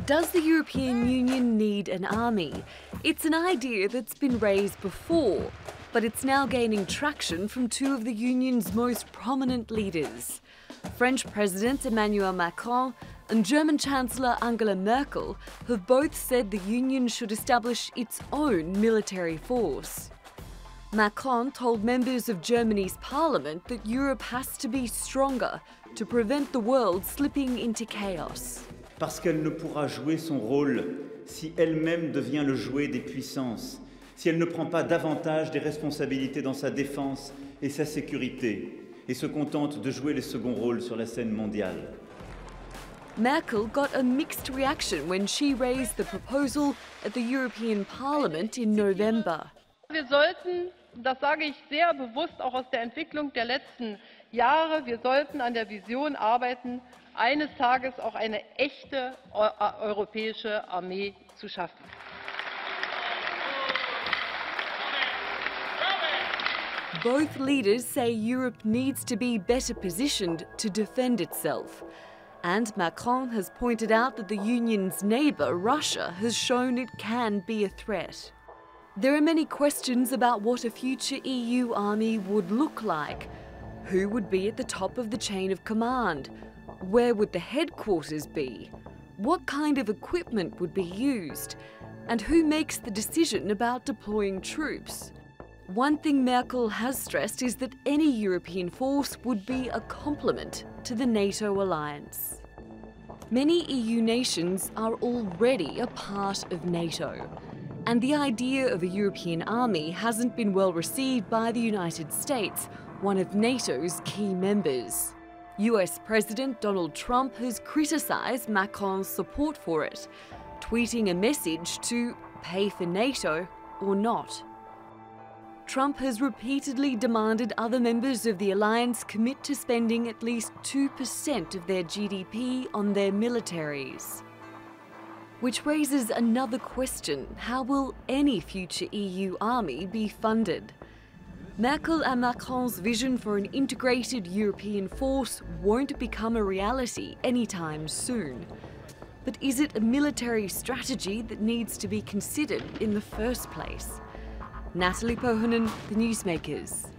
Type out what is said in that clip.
Does the European Union need an army? It's an idea that's been raised before, but it's now gaining traction from two of the Union's most prominent leaders. French President Emmanuel Macron and German Chancellor Angela Merkel have both said the Union should establish its own military force. Macron told members of Germany's parliament that Europe has to be stronger to prevent the world slipping into chaos. Parce qu'elle ne pourra jouer son rôle si elle-même devient le jouet des puissances, si elle ne prend pas davantage des responsabilités dans sa défense et sa sécurité, et se contente de jouer le second rôle sur la scène mondiale. Merkel got a mixed reaction when she raised the proposal at the European Parliament in November. Wir sollten, das sage ich sehr bewusst auch aus der Entwicklung der letzten Jahre, wir sollten an der Vision arbeiten, eines Tages auch eine echte europäische Armee zu schaffen. Both leaders say Europe needs to be better positioned to defend itself. And Macron has pointed out that the Union's neighbour, Russia, has shown it can be a threat. There are many questions about what a future EU army would look like. Who would be at the top of the chain of command? Where would the headquarters be? What kind of equipment would be used? And who makes the decision about deploying troops? One thing Merkel has stressed is that any European force would be a complement to the NATO alliance. Many EU nations are already a part of NATO, and the idea of a European army hasn't been well received by the United States, one of NATO's key members. US President Donald Trump has criticised Macron's support for it, tweeting a message to pay for NATO or not. Trump has repeatedly demanded other members of the alliance commit to spending at least 2% of their GDP on their militaries. Which raises another question: how will any future EU army be funded? Merkel and Macron's vision for an integrated European force won't become a reality anytime soon. But is it a military strategy that needs to be considered in the first place? Natalie Poyhonen, The Newsmakers.